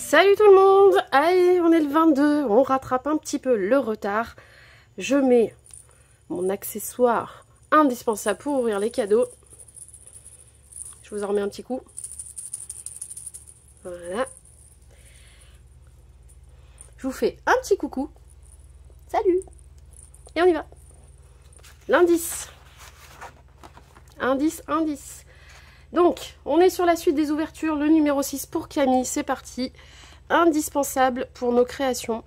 Salut tout le monde! Allez, on est le 22, on rattrape un petit peu le retard. Je mets mon accessoire indispensable pour ouvrir les cadeaux. Je vous en remets un petit coup. Voilà. Je vous fais un petit coucou. Salut! Et on y va. L'indice. Indice. Donc, on est sur la suite des ouvertures. Le numéro 6 pour Camille, c'est parti. Indispensable pour nos créations.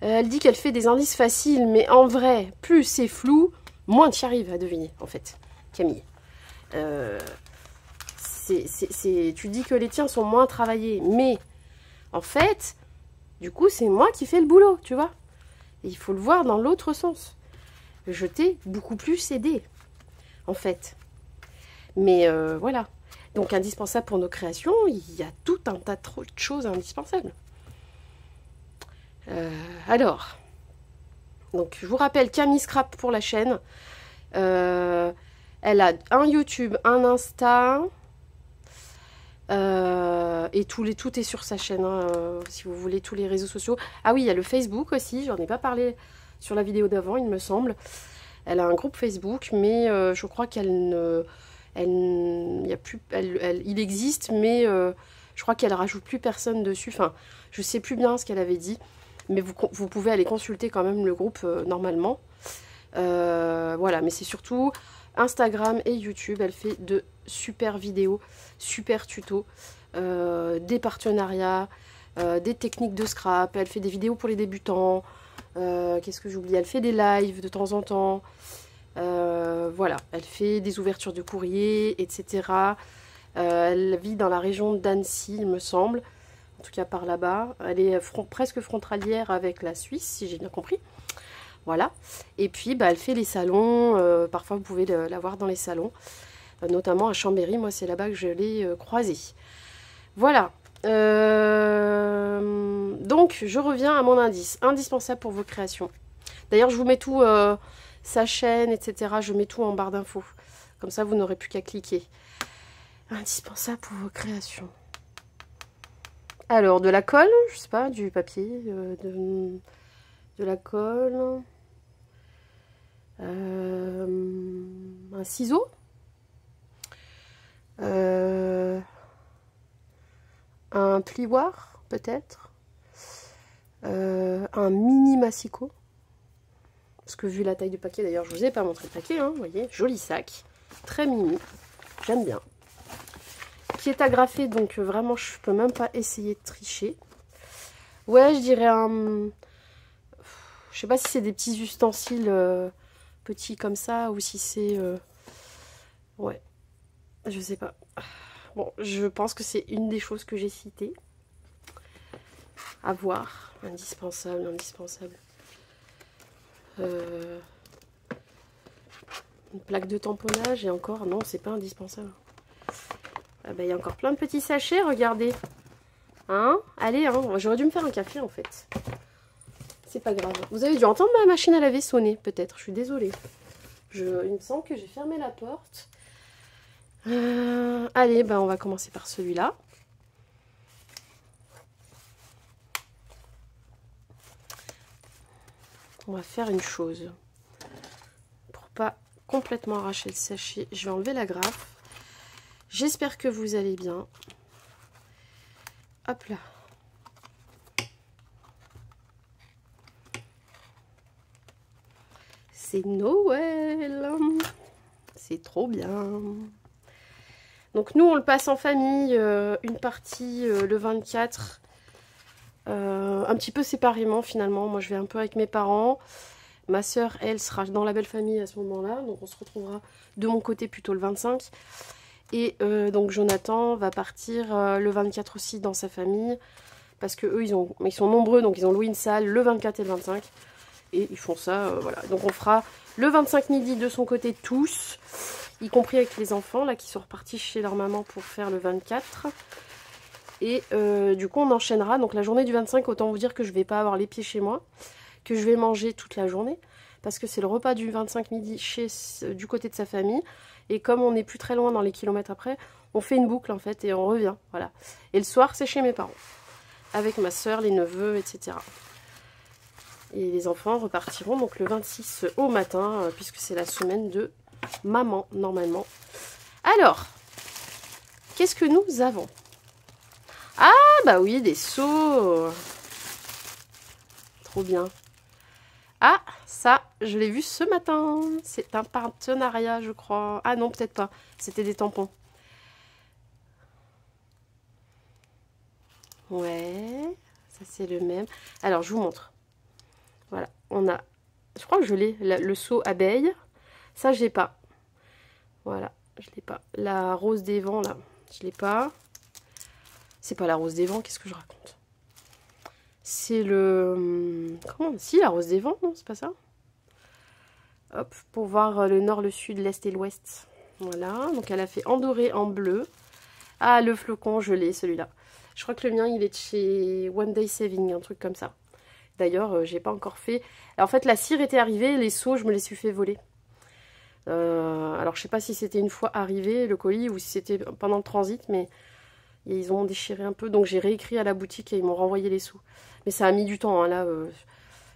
Elle dit qu'elle fait des indices faciles, mais en vrai, plus c'est flou, moins tu y arrives à deviner, en fait, Camille. Tu dis que les tiens sont moins travaillés, mais en fait, du coup, c'est moi qui fais le boulot, tu vois. Et il faut le voir dans l'autre sens. Je t'ai beaucoup plus aidé, en fait. Mais voilà. Donc, indispensable pour nos créations, il y a tout un tas de choses indispensables. Alors, donc je vous rappelle Camille Scrap pour la chaîne. Elle a un YouTube, un Insta. Et tout est sur sa chaîne, hein, si vous voulez, tous les réseaux sociaux. Ah oui, il y a le Facebook aussi, j'en ai pas parlé sur la vidéo d'avant, il me semble. Elle a un groupe Facebook, mais je crois qu'elle ne... il existe, mais je crois qu'elle rajoute plus personne dessus. Enfin, je sais plus bien ce qu'elle avait dit, mais vous pouvez aller consulter quand même le groupe normalement. Voilà, mais c'est surtout Instagram et YouTube. Elle fait de super vidéos, super tutos, des partenariats, des techniques de scrap. Elle fait des vidéos pour les débutants. Qu'est-ce que j'oublie? Elle fait des lives de temps en temps. Voilà, elle fait des ouvertures de courrier, etc. Elle vit dans la région d'Annecy, il me semble. En tout cas par là-bas. Elle est presque frontalière avec la Suisse, si j'ai bien compris. Voilà. Et puis, bah, elle fait les salons. Parfois, vous pouvez la voir dans les salons. Notamment à Chambéry. Moi, c'est là-bas que je l'ai croisée. Voilà. Donc, je reviens à mon indice. Indispensable pour vos créations. D'ailleurs, je vous mets tout... sa chaîne, etc. Je mets tout en barre d'infos. Comme ça, vous n'aurez plus qu'à cliquer. Indispensable pour vos créations. Alors, de la colle, je sais pas, du papier, de la colle, un ciseau, un plioir, peut-être, un mini massicot. Parce que vu la taille du paquet, d'ailleurs, je vous ai pas montré le paquet, hein, vous voyez, joli sac, très mini, j'aime bien. Qui est agrafé, donc vraiment, je peux même pas essayer de tricher. Ouais, je dirais un... Je sais pas si c'est des petits ustensiles petits comme ça, ou si c'est... Ouais, je sais pas. Bon, je pense que c'est une des choses que j'ai citées. À voir, indispensable. Une plaque de tamponnage et encore, non, c'est pas indispensable. Ah ben, il y a encore plein de petits sachets, regardez. Hein? Allez, hein, j'aurais dû me faire un café en fait. C'est pas grave. Vous avez dû entendre ma machine à laver sonner, peut-être. Je suis désolée. Il me semble que j'ai fermé la porte. Allez, ben, on va commencer par celui-là. On va faire une chose. Pour pas complètement arracher le sachet, je vais enlever la grappe. J'espère que vous allez bien. Hop là. C'est Noël. C'est trop bien. Donc nous, on le passe en famille. Une partie le 24. Un petit peu séparément finalement. Moi, je vais un peu avec mes parents. Ma soeur, elle, sera dans la belle famille à ce moment-là. Donc on se retrouvera de mon côté plutôt le 25. Et donc Jonathan va partir le 24 aussi dans sa famille. Parce que eux, ils sont nombreux, donc ils ont loué une salle le 24 et le 25. Et ils font ça, voilà. Donc on fera le 25 midi de son côté tous. Y compris avec les enfants, là, qui sont repartis chez leur maman pour faire le 24. Et du coup, on enchaînera. Donc la journée du 25, autant vous dire que je ne vais pas avoir les pieds chez moi. Que je vais manger toute la journée. parce que c'est le repas du 25 midi du côté de sa famille. Et comme on n'est plus très loin dans les kilomètres après, on fait une boucle en fait et on revient. Voilà. Et le soir, c'est chez mes parents, avec ma soeur, les neveux, etc. Et les enfants repartiront donc le 26 au matin, puisque c'est la semaine de maman, normalement. Alors, qu'est-ce que nous avons? Ah, bah oui, des seaux. Trop bien. Ah, ça, je l'ai vu ce matin. C'est un partenariat, je crois. Ah non, peut-être pas. C'était des tampons. Ouais, ça c'est le même. Alors, je vous montre. Voilà, on a... Je crois que je l'ai, le seau abeille. Ça, je l'ai pas. Voilà, je l'ai pas. La rose des vents, là, je l'ai pas. C'est pas la rose des vents, qu'est-ce que je raconte? C'est le... Comment? Si, la rose des vents, non, c'est pas ça? Hop, pour voir le nord, le sud, l'est et l'ouest. Voilà, donc elle a fait en doré, en bleu. Ah, le flocon, je l'ai, celui-là. Je crois que le mien, il est de chez One Day Saving, un truc comme ça. D'ailleurs, j'ai pas encore fait... Alors, en fait, la cire était arrivée, les seaux, je me les suis fait voler. Alors, je sais pas si c'était une fois arrivé, le colis, ou si c'était pendant le transit, mais ils ont déchiré un peu. Donc, j'ai réécrit à la boutique et ils m'ont renvoyé les seaux. Mais ça a mis du temps, hein, là.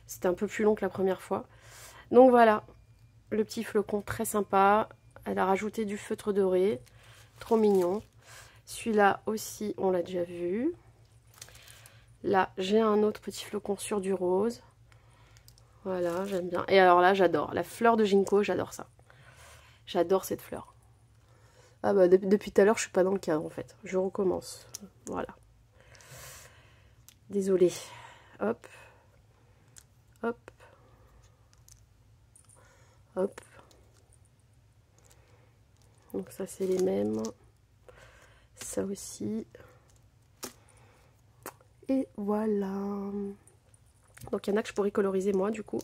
C'était un peu plus long que la première fois. Donc, voilà. Le petit flocon, très sympa. Elle a rajouté du feutre doré. Trop mignon. Celui-là aussi, on l'a déjà vu. Là, j'ai un autre petit flocon sur du rose. Voilà, j'aime bien. Et alors là, j'adore. La fleur de ginkgo, j'adore ça. J'adore cette fleur. Ah bah, depuis tout à l'heure, je suis pas dans le cadre, en fait. Je recommence. Voilà. Désolée. Hop. Hop. Hop. Donc ça, c'est les mêmes. Ça aussi. Et voilà. Donc il y en a que je pourrais coloriser moi du coup.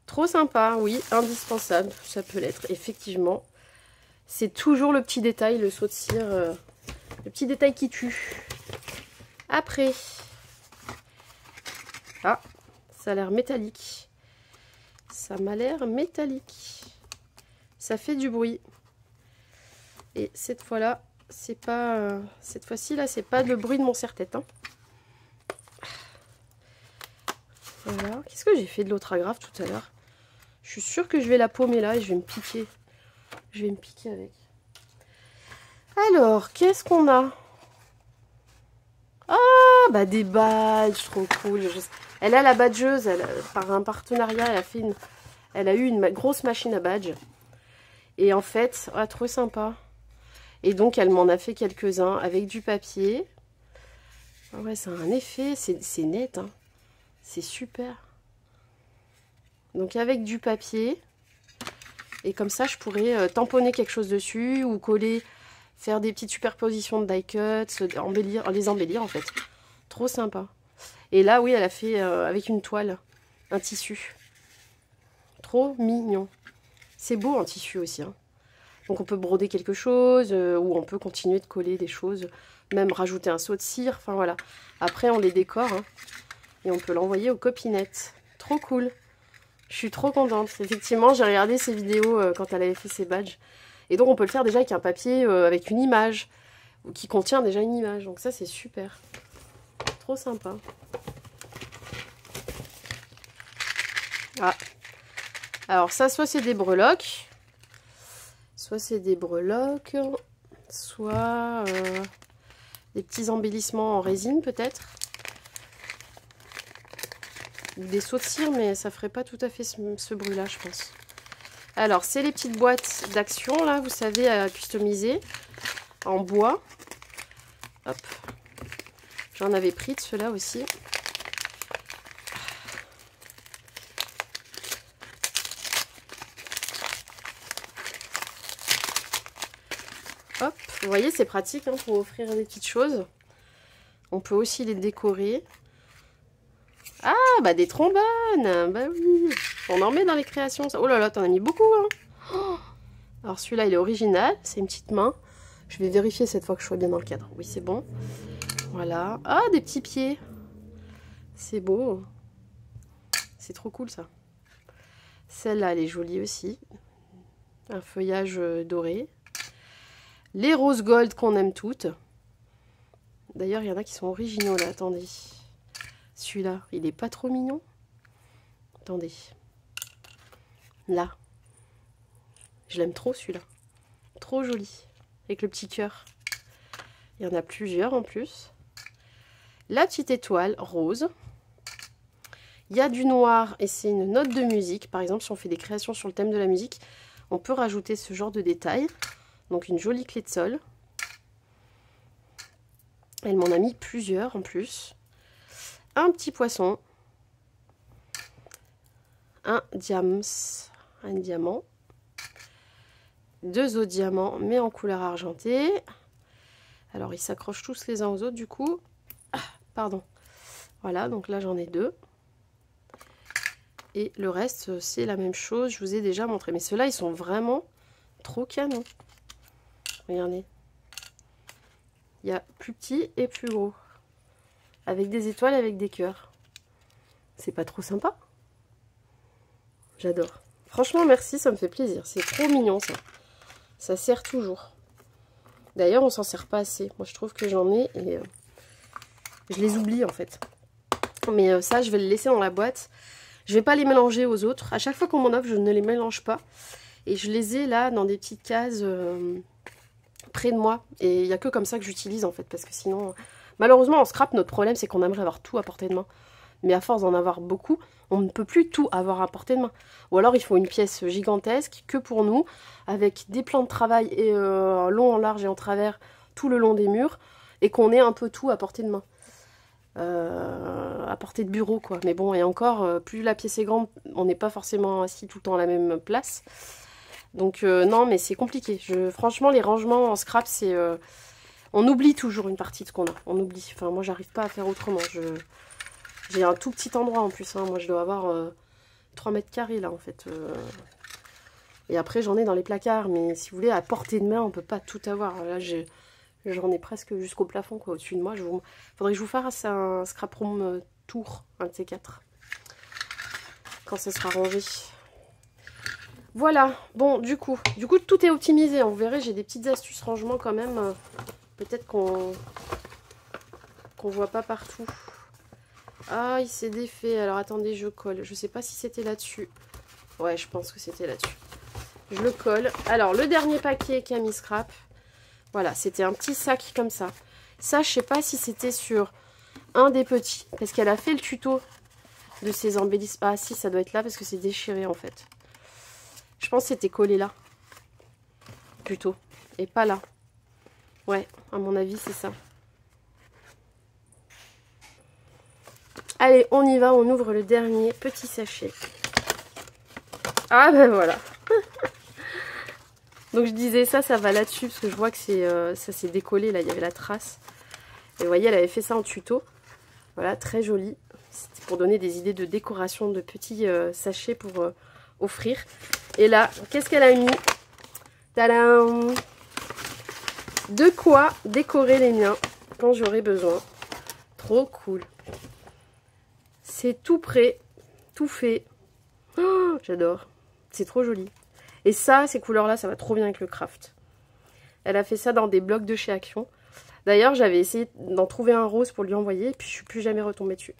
Trop sympa, oui, indispensable, ça peut l'être, effectivement. C'est toujours le petit détail, le saut de cire, le petit détail qui tue. Après, ah, ça a l'air métallique. Ça m'a l'air métallique. Ça fait du bruit. Et cette fois-là, c'est pas... cette fois-ci, là, c'est pas le bruit de mon serre-tête, hein. Voilà. Qu'est-ce que j'ai fait de l'autre agrafe tout à l'heure? Je suis sûre que je vais la paumer là et je vais me piquer. Je vais me piquer avec. Alors, qu'est-ce qu'on a? Ah, bah des badges, trop cool. Elle a la badgeuse, par un partenariat, elle a fait elle a eu une grosse machine à badge. Et en fait, ah, trop sympa. Et donc, elle m'en a fait quelques-uns avec du papier. Ah ouais, ça a un effet, c'est net, hein. C'est super. Donc avec du papier. Et comme ça, je pourrais tamponner quelque chose dessus ou coller, faire des petites superpositions de die cuts, embellir, les embellir en fait. Trop sympa. Et là, oui, elle a fait avec une toile, un tissu. Trop mignon. C'est beau en tissu aussi, hein. Donc on peut broder quelque chose ou on peut continuer de coller des choses, même rajouter un seau de cire. Enfin voilà. Après, on les décore, hein. Et on peut l'envoyer aux copinettes. Trop cool. Je suis trop contente. Effectivement, j'ai regardé ses vidéos quand elle avait fait ses badges. Et donc, on peut le faire déjà avec un papier, avec une image. Ou qui contient déjà une image. Donc ça, c'est super. Trop sympa. Ah. Alors ça, soit c'est des breloques. Soit c'est des breloques. Soit des petits embellissements en résine, peut-être. Des sauts de cire, mais ça ferait pas tout à fait ce bruit-là, je pense. Alors, c'est les petites boîtes d'action, là, vous savez, à customiser, en bois. Hop. J'en avais pris de ceux-là aussi. Hop, vous voyez, c'est pratique hein, pour offrir des petites choses. On peut aussi les décorer. Ah, bah des trombones. Bah oui. On en met dans les créations. Oh là là, t'en as mis beaucoup. Hein. Oh. Alors celui-là, il est original. C'est une petite main. Je vais vérifier cette fois que je sois bien dans le cadre. Oui, c'est bon. Voilà. Ah, des petits pieds. C'est beau. C'est trop cool, ça. Celle-là, elle est jolie aussi. Un feuillage doré. Les roses gold qu'on aime toutes. D'ailleurs, il y en a qui sont originaux là, attendez. Celui-là, il est pas trop mignon. Attendez. Là. Je l'aime trop celui-là. Trop joli. Avec le petit cœur. Il y en a plusieurs en plus. La petite étoile rose. Il y a du noir et c'est une note de musique. Par exemple, si on fait des créations sur le thème de la musique, on peut rajouter ce genre de détails. Donc une jolie clé de sol. Elle m'en a mis plusieurs en plus. Un petit poisson. Un diamant. 2 autres diamants, mais en couleur argentée. Alors, ils s'accrochent tous les uns aux autres, du coup. Ah, pardon. Voilà, donc là, j'en ai 2. Et le reste, c'est la même chose. Je vous ai déjà montré. Mais ceux-là, ils sont vraiment trop canons. Regardez. Il y a plus petit et plus gros. Avec des étoiles, avec des cœurs. C'est pas trop sympa? J'adore. Franchement, merci, ça me fait plaisir. C'est trop mignon, ça. Ça sert toujours. D'ailleurs, on s'en sert pas assez. Moi, je trouve que j'en ai et je les oublie, en fait. Mais ça, je vais le laisser dans la boîte. Je vais pas les mélanger aux autres. À chaque fois qu'on m'en offre, je ne les mélange pas. Et je les ai là, dans des petites cases près de moi. Et il n'y a que comme ça que j'utilise, en fait. Parce que sinon, malheureusement, en scrap, notre problème, c'est qu'on aimerait avoir tout à portée de main. Mais à force d'en avoir beaucoup, on ne peut plus tout avoir à portée de main. Ou alors il faut une pièce gigantesque que pour nous, avec des plans de travail et long, en large et en travers tout le long des murs, et qu'on ait un peu tout à portée de main. À portée de bureau, quoi. Mais bon, et encore, plus la pièce est grande, on n'est pas forcément assis tout le temps à la même place. Donc non, mais c'est compliqué. Franchement, les rangements en scrap, c'est... on oublie toujours une partie de ce qu'on a. On oublie. Enfin, moi, j'arrive pas à faire autrement. J'ai un tout petit endroit en plus, hein. Moi je dois avoir 3 mètres carrés là en fait. Et après j'en ai dans les placards, mais si vous voulez, à portée de main, on peut pas tout avoir. Là j'en ai presque jusqu'au plafond quoi, au-dessus de moi. Faudrait que je vous fasse un scrap room tour, un de ces 4. Quand ça sera rangé. Voilà, bon du coup tout est optimisé. Vous verrez, j'ai des petites astuces rangement quand même. Peut-être qu'on voit pas partout. Ah, il s'est défait. Alors, attendez, je colle. Je sais pas si c'était là-dessus. Ouais, je pense que c'était là-dessus. Je le colle. Alors, le dernier paquet Camille Scrap. Voilà, c'était un petit sac comme ça. Ça, je sais pas si c'était sur un des petits. Parce qu'elle a fait le tuto de ces embellissements. Ah, si, ça doit être là parce que c'est déchiré, en fait. Je pense que c'était collé là. Plutôt. Et pas là. Ouais, à mon avis, c'est ça. Allez, on y va, on ouvre le dernier petit sachet. Ah ben voilà. Donc je disais ça va là-dessus, parce que je vois que ça s'est décollé, là, il y avait la trace. Et vous voyez, elle avait fait ça en tuto. Voilà, très joli. C'était pour donner des idées de décoration de petits sachets pour offrir. Et là, qu'est-ce qu'elle a mis? Tadam! De quoi décorer les miens quand j'aurai besoin. Trop cool. C'est tout prêt, tout fait. Oh, j'adore. C'est trop joli. Et ça, ces couleurs-là, ça va trop bien avec le craft. Elle a fait ça dans des blocs de chez Action. D'ailleurs, j'avais essayé d'en trouver un rose pour lui envoyer, et puis je suis plus jamais retombée dessus.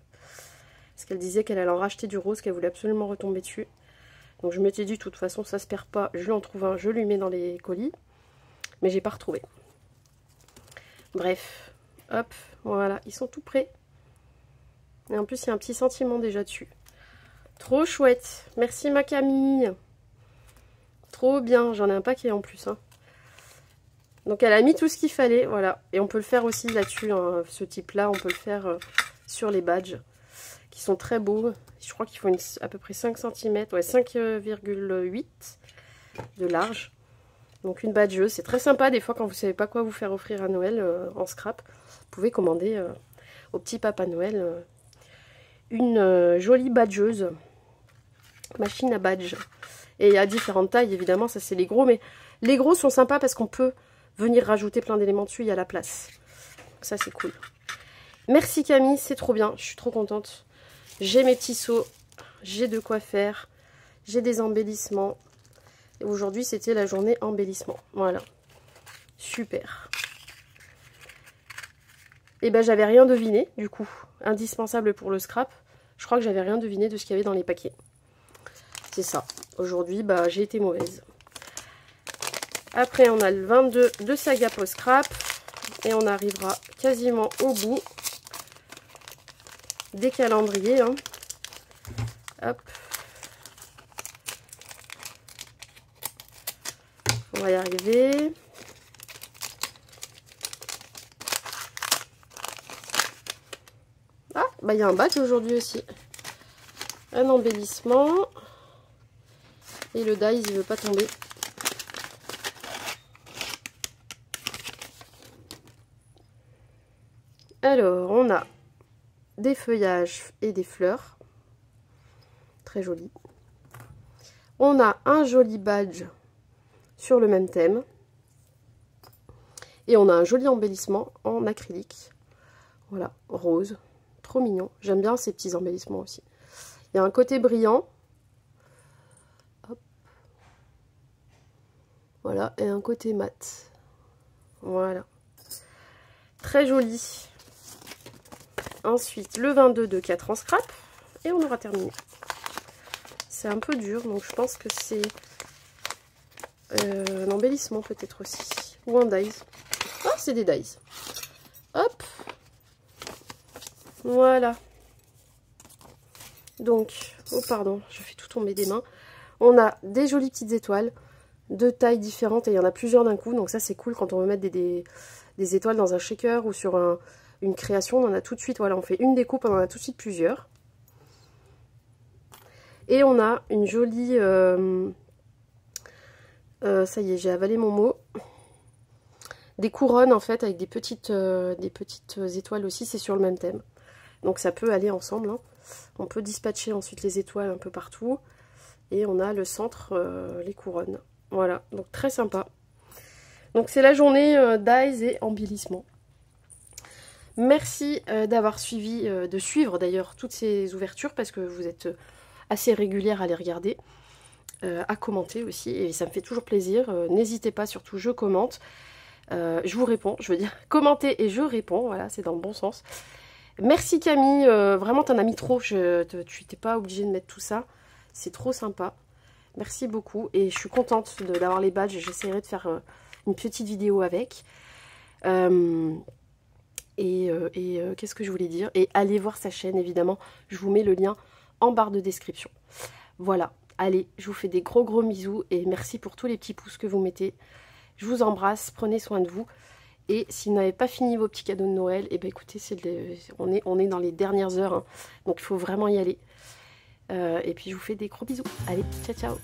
Parce qu'elle disait qu'elle allait en racheter du rose, qu'elle voulait absolument retomber dessus. Donc je m'étais dit, de toute façon, ça se perd pas. Je lui en trouve un, je lui mets dans les colis. Mais j'ai pas retrouvé. Bref, hop, voilà, ils sont tout prêts. Et en plus, il y a un petit sentiment déjà dessus. Trop chouette. Merci ma Camille. Trop bien. J'en ai un paquet en plus. Hein. Donc, elle a mis tout ce qu'il fallait. Voilà. Et on peut le faire aussi là-dessus. Hein, ce type-là, on peut le faire sur les badges. Qui sont très beaux. Je crois qu'ils font à peu près 5 cm. Ouais, 5,8 de large. Donc, une badgeuse. C'est très sympa. Des fois, quand vous ne savez pas quoi vous faire offrir à Noël en scrap, vous pouvez commander au petit Papa Noël une jolie badgeuse, machine à badge. Et il y a différentes tailles, évidemment, ça c'est les gros, mais les gros sont sympas parce qu'on peut venir rajouter plein d'éléments dessus, il y a la place. Donc ça c'est cool. Merci Camille, c'est trop bien, je suis trop contente. J'ai mes petits seaux, j'ai de quoi faire. J'ai des embellissements. Et aujourd'hui, c'était la journée embellissement. Voilà. Super. Et ben, j'avais rien deviné, du coup. Indispensable pour le scrap. Je crois que j'avais rien deviné de ce qu'il y avait dans les paquets. C'est ça. Aujourd'hui, bah, j'ai été mauvaise. Après, on a le 22 de Saga Post Scrap. Et on arrivera quasiment au bout des calendriers. Hein. Hop. On va y arriver. Ah, bah il y a un badge aujourd'hui aussi. Un embellissement. Et le dies, il veut pas tomber. Alors, on a des feuillages et des fleurs. Très joli. On a un joli badge sur le même thème. Et on a un joli embellissement en acrylique. Voilà, rose. Trop mignon. J'aime bien ces petits embellissements aussi. Il y a un côté brillant. Hop. Voilà, et un côté mat. Voilà. Très joli. Ensuite, le 22 de 4 en scrap. Et on aura terminé. C'est un peu dur, donc je pense que c'est un embellissement peut-être aussi. Ou un dies. Ah, c'est des dies. Hop. Voilà. Donc, oh pardon, je fais tout tomber des mains. On a des jolies petites étoiles de tailles différentes et il y en a plusieurs d'un coup. Donc ça, c'est cool quand on veut mettre des étoiles dans un shaker ou sur une création. On en a tout de suite, voilà, on fait une découpe, on en a tout de suite plusieurs. Et on a une jolie... ça y est, j'ai avalé mon mot. Des couronnes en fait avec des petites étoiles aussi, c'est sur le même thème. Donc ça peut aller ensemble. Hein. On peut dispatcher ensuite les étoiles un peu partout. Et on a le centre, les couronnes. Voilà, donc très sympa. Donc c'est la journée dies et embellissement. Merci d'avoir suivi, de suivre d'ailleurs toutes ces ouvertures parce que vous êtes assez régulière à les regarder, à commenter aussi et ça me fait toujours plaisir. N'hésitez pas, surtout je commente, je vous réponds, je veux dire commentez et je réponds, voilà, c'est dans le bon sens. Merci Camille, vraiment t'en as mis trop, tu n'étais pas obligée de mettre tout ça, c'est trop sympa. Merci beaucoup et je suis contente d'avoir les badges, j'essaierai de faire une petite vidéo avec. Qu'est-ce que je voulais dire? Et allez voir sa chaîne évidemment, je vous mets le lien en barre de description. Voilà, allez, je vous fais des gros bisous et merci pour tous les petits pouces que vous mettez. Je vous embrasse, prenez soin de vous. Et si vous n'avez pas fini vos petits cadeaux de Noël, et ben écoutez, on est dans les dernières heures, hein, donc il faut vraiment y aller. Et puis je vous fais des gros bisous. Allez, ciao ciao.